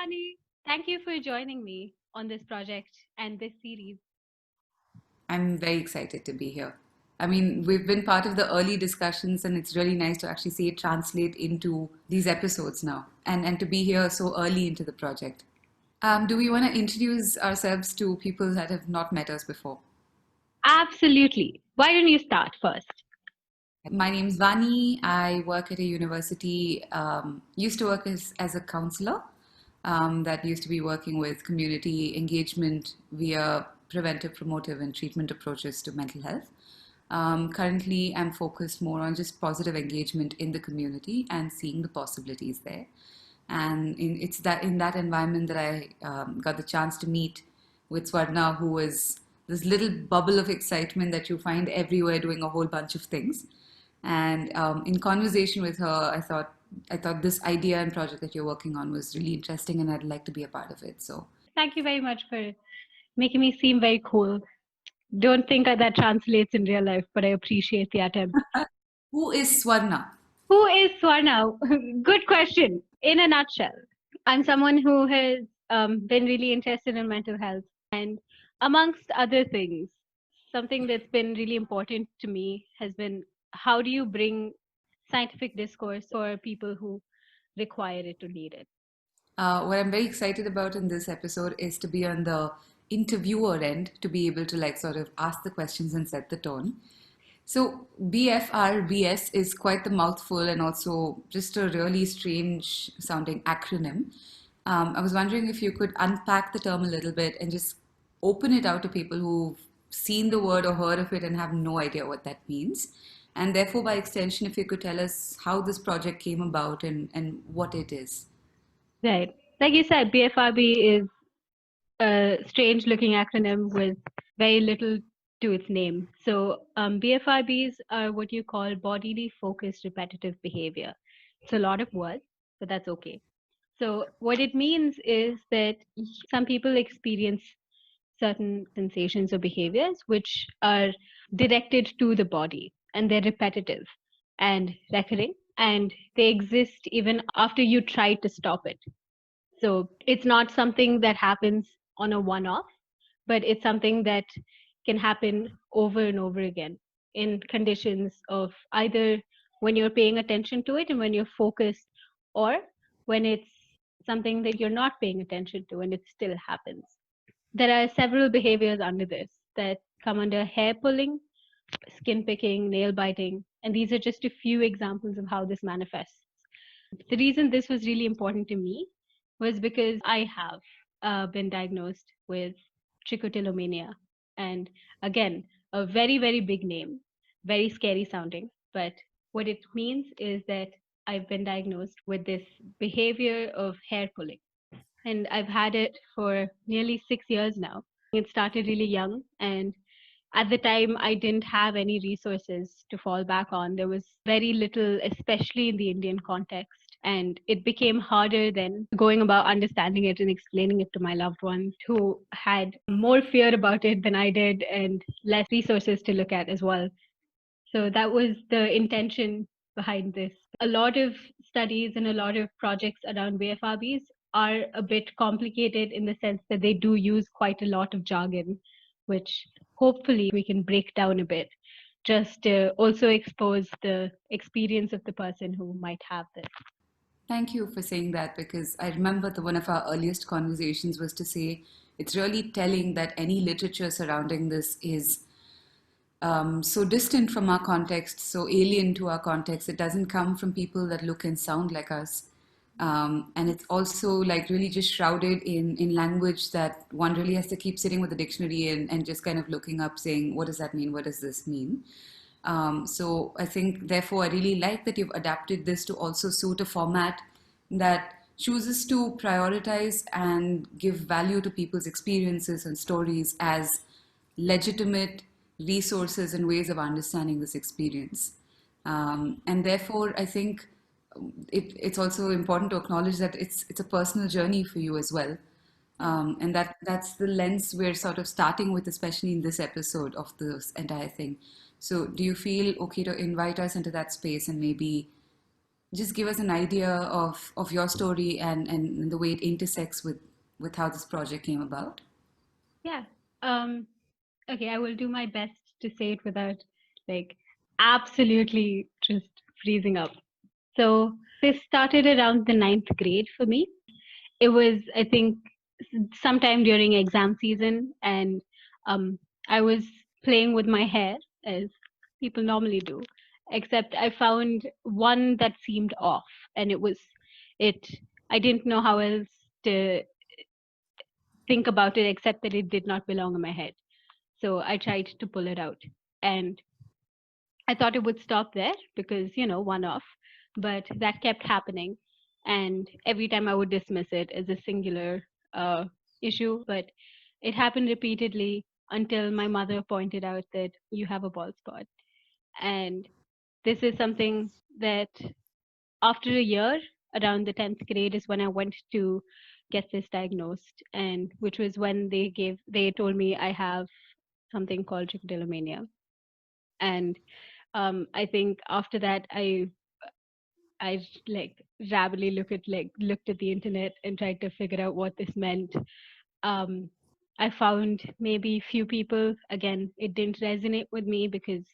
Vani. Thank you for joining me on this project and this series. I'm very excited to be here. I mean, we've been part of the early discussions, and it's really nice to actually see it translate into these episodes now and to be here so early into the project. Do we want to introduce ourselves to people that have not met us before? Absolutely. Why don't you start first? My name's Vani. I work at a university, used to work as a counselor that used to be working with community engagement via preventive, promotive, and treatment approaches to mental health. Currently, I'm focused more on just positive engagement in the community and seeing the possibilities there. And it's that in that environment that I got the chance to meet with Swarna, who was this little bubble of excitement that you find everywhere doing a whole bunch of things. And in conversation with her, I thought this idea and project that you're working on was really interesting, and I'd like to be a part of it. So Thank you very much for making me seem very cool. Don't think that translates in real life, but I appreciate the attempt. who is Swarna? Who is Swarna? Good question. In a nutshell, I'm someone who has been really interested in mental health. And amongst other things, something that's been really important to me has been how do you bring scientific discourse for people who require it to need it? What I'm very excited about in this episode is to be on the interviewer end, to be able to like sort of ask the questions and set the tone. So BFRBs is quite the mouthful and also just a really strange sounding acronym. I was wondering if you could unpack the term a little bit and just open it out to people who've seen the word or heard of it and have no idea what that means. And therefore, by extension, if you could tell us how this project came about and what it is. Right. Like you said, BFRB is a strange looking acronym with very little to its name. So, BFRBs are what you call bodily focused repetitive behavior. It's a lot of words, but that's okay. So, what it means is that some people experience certain sensations or behaviors which are directed to the body and they're repetitive and recurring and they exist even after you try to stop it. So it's not something that happens on a one off, but it's something that can happen over and over again in conditions of either when you're paying attention to it and when you're focused, or when it's something that you're not paying attention to and it still happens. There are several behaviors under this that come under hair pulling, skin picking, nail biting, and these are just a few examples of how this manifests. The reason this was really important to me was because I have been diagnosed with trichotillomania. And again, a very, very big name, very scary sounding. But what it means is that I've been diagnosed with this behavior of hair pulling. And I've had it for nearly 6 years now. It started really young, and at the time I didn't have any resources to fall back on. There was very little, especially in the Indian context, and it became harder than going about understanding it and explaining it to my loved ones who had more fear about it than I did and less resources to look at as well. So that was the intention behind this. A lot of studies and a lot of projects around BFRBs are a bit complicated in the sense that they do use quite a lot of jargon, which hopefully we can break down a bit just to also expose the experience of the person who might have this. Thank you for saying that, because I remember one of our earliest conversations was to say it's really telling that any literature surrounding this is so distant from our context, so alien to our context. It doesn't come from people that look and sound like us. And it's also like really just shrouded in language that one really has to keep sitting with the dictionary and just kind of looking up saying, what does that mean? What does this mean? So I think, therefore, I really like that you've adapted this to also suit a format that chooses to prioritize and give value to people's experiences and stories as legitimate resources and ways of understanding this experience. And therefore, I think it's also important to acknowledge that it's a personal journey for you as well. And that's the lens we're sort of starting with, especially in this episode of this entire thing. So do you feel okay to invite us into that space and maybe just give us an idea of your story and the way it intersects with how this project came about? Yeah. Um, okay, I will do my best to say it without like absolutely just freezing up. So this started around the ninth grade for me. It was, I think, sometime during exam season, and um, I was playing with my hair as people normally do, except I found one that seemed off, and it. I didn't know how else to think about it except that it did not belong in my head. So I tried to pull it out, and I thought it would stop there because, one off, but that kept happening. And every time I would dismiss it as a singular issue, but it happened repeatedly until my mother pointed out that you have a bald spot. And this is something that after a year, around the 10th grade, is when I went to get this diagnosed, and which was when they told me I have something called trichotillomania. And I think after that, I like rapidly looked at the internet and tried to figure out what this meant. Um, I found maybe few people. Again, it didn't resonate with me because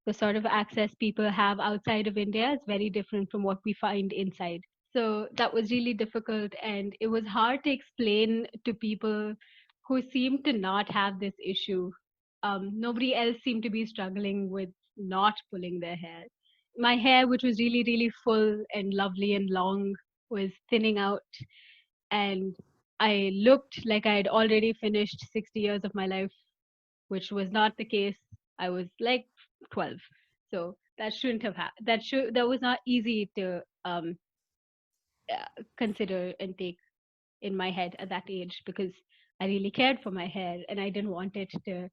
the sort of access people have outside of India is very different from what we find inside. So that was really difficult, and it was hard to explain to people who seemed to not have this issue. Nobody else seemed to be struggling with not pulling their hair. My hair, which was really, really full and lovely and long, was thinning out, and I looked like I had already finished 60 years of my life, which was not the case. I was like 12. So that shouldn't have happened. That was not easy to consider and take in my head at that age because I really cared for my hair and I didn't want it to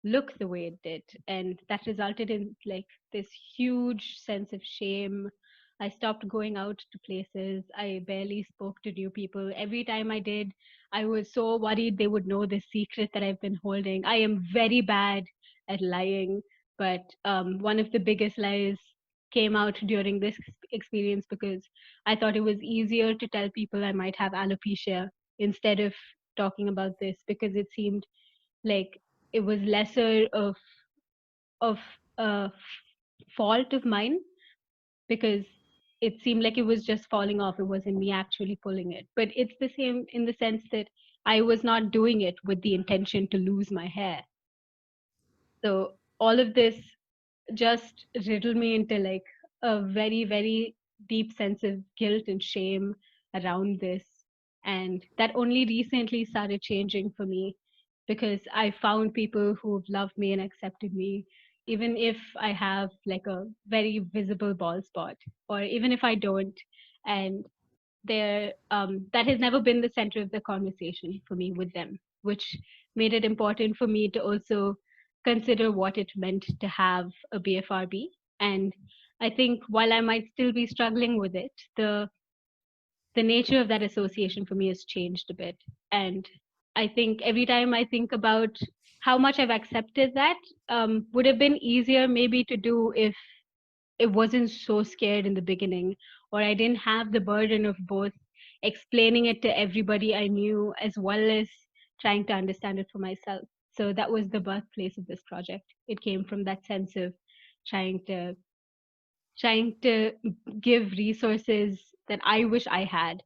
look the way it did. And that resulted in like this huge sense of shame. I stopped going out to places. I barely spoke to new people. Every time I did, I was so worried they would know the secret that I've been holding. I am very bad at lying, but one of the biggest lies came out during this experience because I thought it was easier to tell people I might have alopecia instead of talking about this because it seemed like it was lesser of a fault of mine because it seemed like it was just falling off. It wasn't me actually pulling it. But it's the same in the sense that I was not doing it with the intention to lose my hair. So all of this just riddled me into like a very, very deep sense of guilt and shame around this. And that only recently started changing for me because I found people who've loved me and accepted me, even if I have like a very visible bald spot, or even if I don't. And that has never been the center of the conversation for me with them, which made it important for me to also consider what it meant to have a BFRB. And I think while I might still be struggling with it, the nature of that association for me has changed a bit. And I think every time I think about how much I've accepted that, would have been easier maybe to do if it wasn't so scared in the beginning, or I didn't have the burden of both explaining it to everybody I knew as well as trying to understand it for myself. So that was the birthplace of this project. It came from that sense of trying to trying to give resources that I wish I had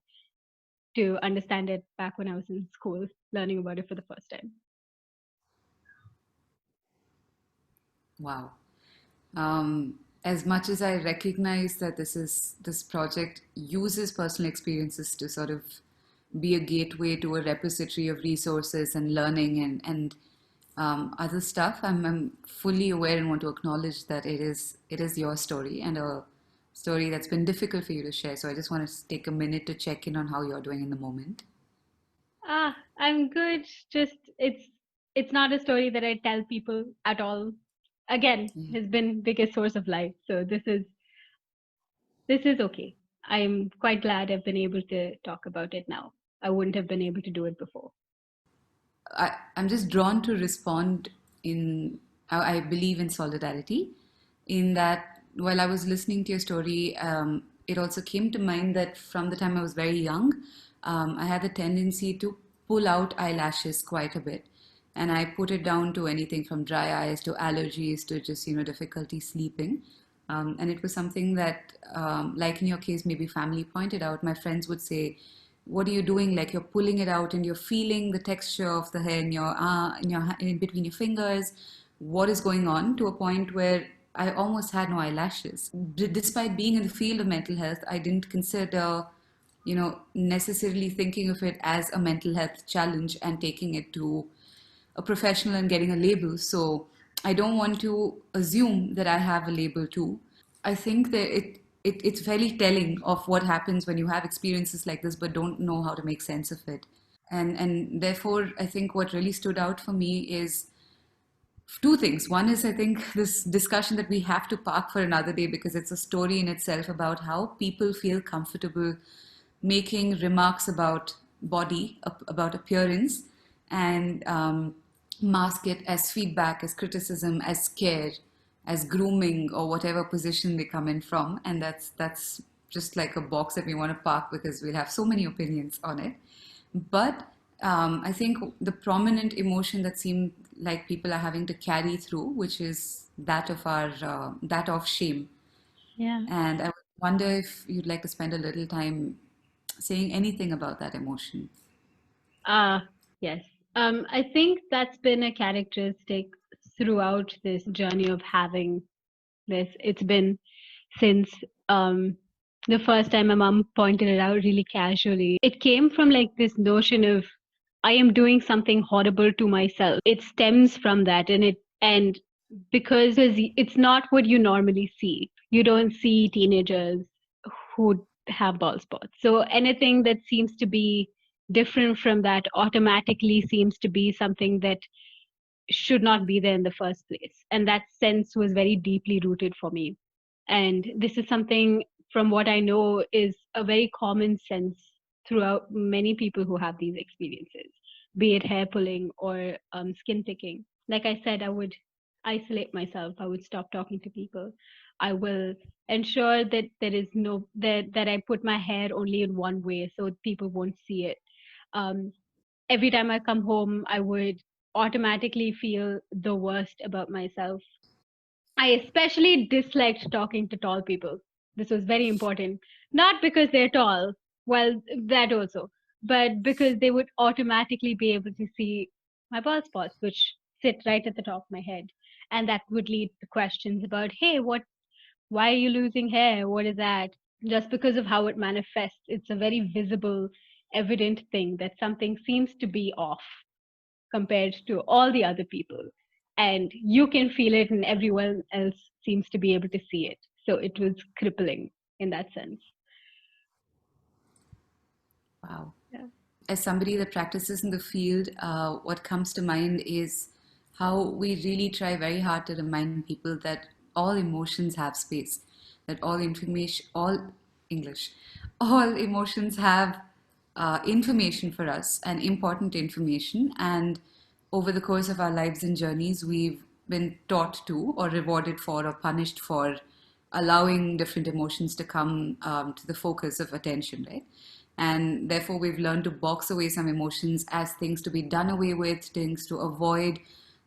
to understand it back when I was in school, learning about it for the first time. Wow. As much as I recognize that this project uses personal experiences to sort of be a gateway to a repository of resources and learning and other stuff, I'm fully aware and want to acknowledge that it is your story and a story that's been difficult for you to share. So I just want to take a minute to check in on how you're doing in the moment. I'm good. Just it's not a story that I tell people at all. Again, Yeah. has been biggest source of life. So this is okay. I'm quite glad I've been able to talk about it now. I wouldn't have been able to do it before. I'm just drawn to respond in, I believe in solidarity, in that while I was listening to your story, it also came to mind that from the time I was very young, I had the tendency to pull out eyelashes quite a bit. And I put it down to anything from dry eyes to allergies to just, difficulty sleeping. And it was something that, like in your case, maybe family pointed out. My friends would say, "What are you doing? Like you're pulling it out and you're feeling the texture of the hair in between your fingers. What is going on?" To a point where I almost had no eyelashes. Despite being in the field of mental health, I didn't consider, necessarily thinking of it as a mental health challenge and taking it to a professional and getting a label. So I don't want to assume that I have a label too. I think that it's very telling of what happens when you have experiences like this but don't know how to make sense of it. And therefore, I think what really stood out for me is two things. One is, I think, this discussion that we have to park for another day because it's a story in itself about how people feel comfortable making remarks about body, about appearance, and mask it as feedback, as criticism, as care, as grooming, or whatever position they come in from. And that's just like a box that we want to park because we'll have so many opinions on it. But I think the prominent emotion that seemed like people are having to carry through, which is that of shame. Yeah. And I wonder if you'd like to spend a little time saying anything about that emotion. Ah, yes. I think that's been a characteristic throughout this journey of having this. It's been since the first time my mom pointed it out really casually. It came from like this notion of I am doing something horrible to myself. It stems from that, and because it's not what you normally see. You don't see teenagers who have bald spots. So anything that seems to be different from that automatically seems to be something that should not be there in the first place. And that sense was very deeply rooted for me. And this is something, from what I know, is a very common sense throughout many people who have these experiences, be it hair pulling or skin picking. Like I said, I would isolate myself. I would stop talking to people. I will ensure that there is no that I put my hair only in one way so people won't see it. Um, every time I come home, I would automatically feel the worst about myself. I especially disliked talking to tall people. This was very important. Not because they're tall, well, that also, but because they would automatically be able to see my bald spots, which sit right at the top of my head. And that would lead to questions about, hey, why are you losing hair? What is that? Just because of how it manifests, it's a very visible, evident thing that something seems to be off compared to all the other people. And you can feel it, and everyone else seems to be able to see it. So it was crippling in that sense. Wow. Yeah. As somebody that practices in the field, what comes to mind is how we really try very hard to remind people that all emotions have space, that all emotions have information for us and important information. And over the course of our lives and journeys, we've been taught to, or rewarded for, or punished for allowing different emotions to come to the focus of attention, right? And therefore, we've learned to box away some emotions as things to be done away with, things to avoid,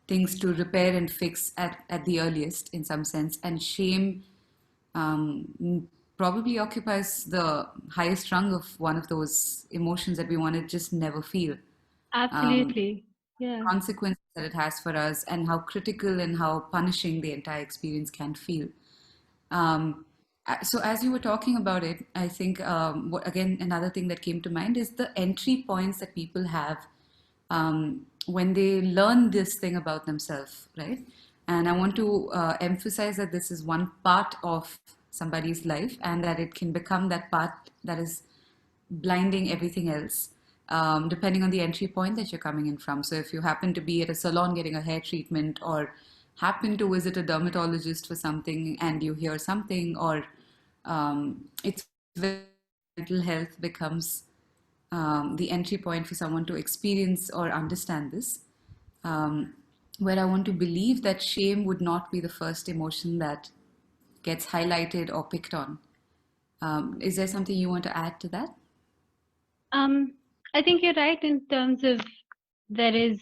things to repair and fix at the earliest, in some sense. And shame probably occupies the highest rung of one of those emotions that we want to just never feel. Um, Absolutely. Yeah. Consequences that it has for us, and how critical and how punishing the entire experience can feel. Um, so as you were talking about it, I think again another thing that came to mind is the entry points that people have when they learn this thing about themselves, right? And I want to emphasize that this is one part of somebody's life, and that it can become that part that is blinding everything else, depending on the entry point that you're coming in from. So if you happen to be at a salon getting a hair treatment, or happen to visit a dermatologist for something and you hear something, or it's mental health becomes the entry point for someone to experience or understand this. Um, where I want to believe that shame would not be the first emotion that gets highlighted or picked on. Is there something you want to add to that? Um, I think you're right in terms of there is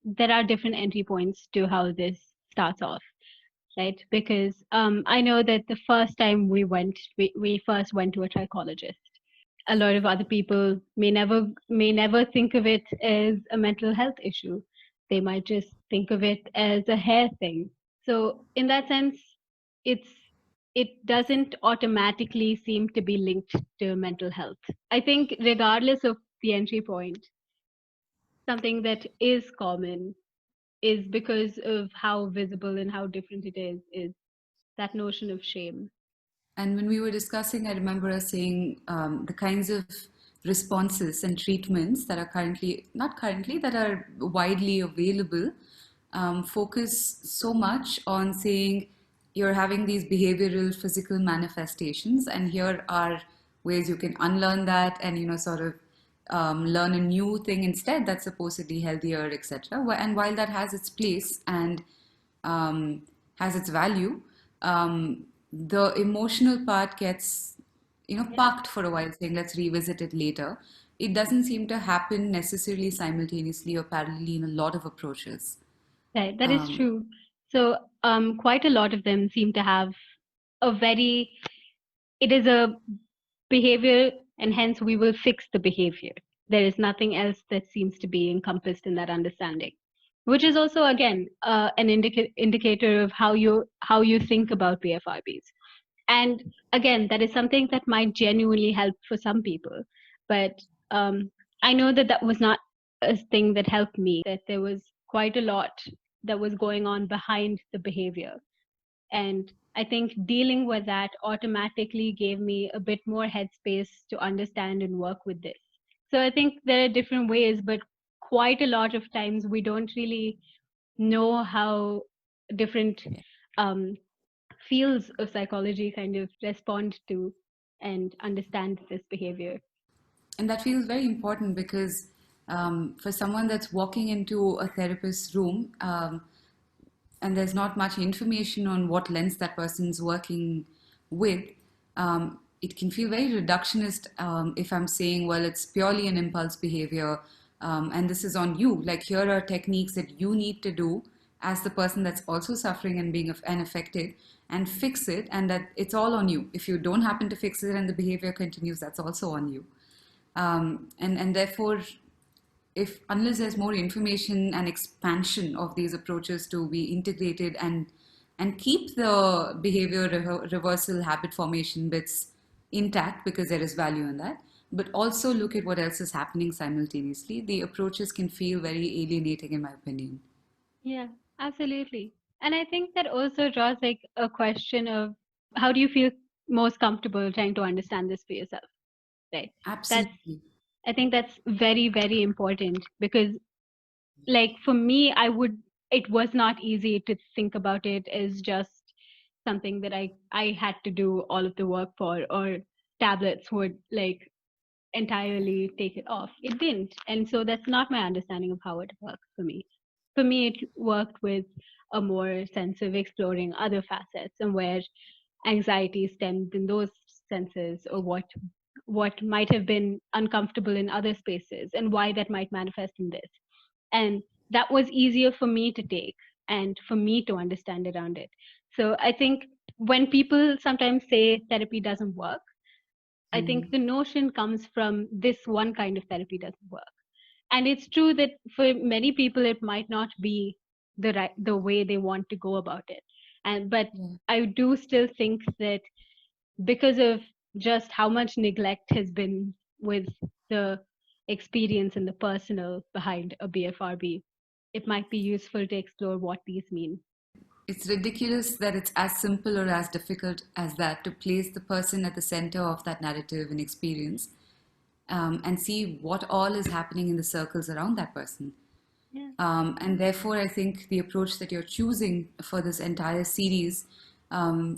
there are different entry points to how this starts off, right? Because I know that the first time we first went to a trichologist. A lot of other people may never think of it as a mental health issue. They might just think of it as a hair thing. So in that sense, it's it doesn't automatically seem to be linked to mental health. I think regardless of the entry point, something that is common is because of how visible and how different it is that notion of shame. And when we were discussing, I remember us saying the kinds of responses and treatments that are not currently, that are widely available, focus so much on saying you're having these behavioral, physical manifestations, and here are ways you can unlearn that and, sort of learn a new thing instead that's supposedly healthier, etc. And while that has its place and um, has its value, the emotional part gets, Yeah, parked for a while, saying let's revisit it later. It doesn't seem to happen necessarily simultaneously or parallelly in a lot of approaches. right. That is Um, true. So, quite a lot of them seem to have a very, it is a behavior, and hence we will fix the behavior. There is nothing else that seems to be encompassed in that understanding, which is also again an indicator of how you think about BFRBs. And again, that is something that might genuinely help for some people, but um, I know that that was not a thing that helped me. That there was quite a lot that was going on behind the behavior, and I think dealing with that automatically gave me a bit more headspace to understand and work with this. So I think there are different ways, but quite a lot of times we don't really know how different um, fields of psychology kind of respond to and understand this behavior. and that feels very important because for someone that's walking into a therapist's room, and there's not much information on what lens that person's working with, it can feel very reductionist if I'm saying, well, it's purely an impulse behavior, and this is on you. Like, here are techniques that you need to do as the person that's also suffering and being affected, and fix it, and that it's all on you. If you don't happen to fix it and the behavior continues, that's also on you. And therefore, if unless there's more information and expansion of these approaches to be integrated and keep the behavior reversal habit formation bits intact, because there is value in that, but also look at what else is happening simultaneously, the approaches can feel very alienating in my opinion. Yeah, absolutely. And I think that also draws like a question of how do you feel most comfortable trying to understand this for yourself, right? That's Absolutely. I think that's very, very important because, like, for me, it was not easy to think about it as just something that I had to do all of the work for, or tablets would like entirely take it off. It didn't. And so that's not my understanding of how it works for me. For me, it worked with a more sense of exploring other facets and where anxiety stemmed in those senses, or what might have been uncomfortable in other spaces and why that might manifest in this. And that was easier for me to take and for me to understand around it. So I think when people sometimes say therapy doesn't work, I think Hmm. the notion comes from this one kind of therapy doesn't work. And it's true that for many people it might not be the way they want to go about it. And but Yeah. I do still think that because of just how much neglect has been with the experience and the personal behind a BFRB, it might be useful to explore what these mean. It's ridiculous that it's as simple or as difficult as that to place the person at the center of that narrative and experience, and see what all is happening in the circles around that person. Yeah. And therefore, I think the approach that you're choosing for this entire series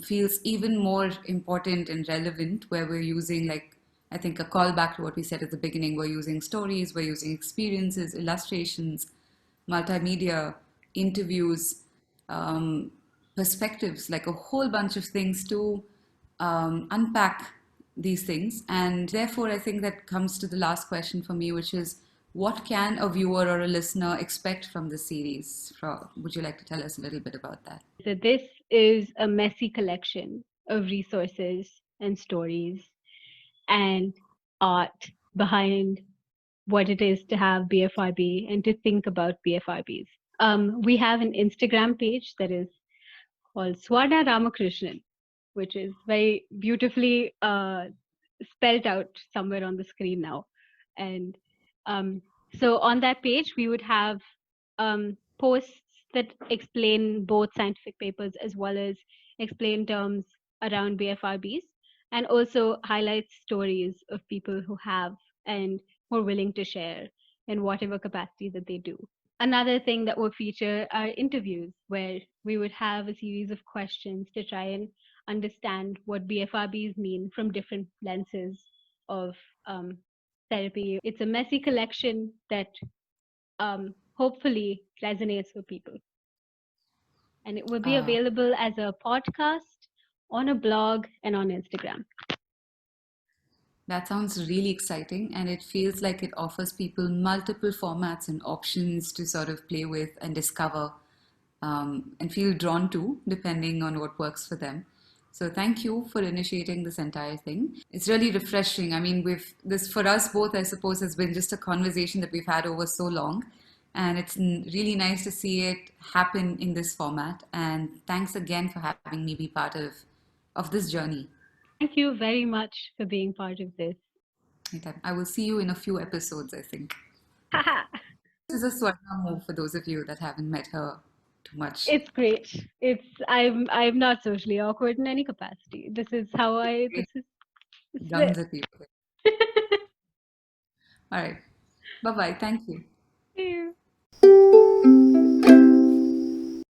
feels even more important and relevant, where we're using, like, I think, a callback to what we said at the beginning. We're using stories, we're using experiences, illustrations, multimedia, interviews, um, perspectives, like a whole bunch of things to unpack these things. And therefore, I think that comes to the last question for me, which is what can a viewer or a listener expect from this series? Would you like to tell us a little bit about that? So this is a messy collection of resources and stories and art behind what it is to have BFRB and to think about BFRBs. We have an Instagram page that is called Swarna Ramakrishnan, which is very beautifully spelled out somewhere on the screen now. And so on that page, we would have posts that explain both scientific papers as well as explain terms around BFRBs, and also highlight stories of people who have and who are willing to share in whatever capacity that they do. Another thing that would feature are interviews where we would have a series of questions to try and understand what BFRBs mean from different lenses of therapy. It's a messy collection that hopefully resonates with people. And it will be available as a podcast, on a blog, and on Instagram. That sounds really exciting, and it feels like it offers people multiple formats and options to sort of play with and discover and feel drawn to, depending on what works for them. So thank you for initiating this entire thing. It's really refreshing. I mean, this for us both, I suppose, has been just a conversation that we've had over so long, and it's really nice to see it happen in this format. And thanks again for having me be part of this journey. Thank you very much for being part of this. I will see you in a few episodes, I think. This is a Swarna move for those of you that haven't met her too much. It's great. I'm not socially awkward in any capacity. This is Guns at people. All right. Bye-bye. Thank you.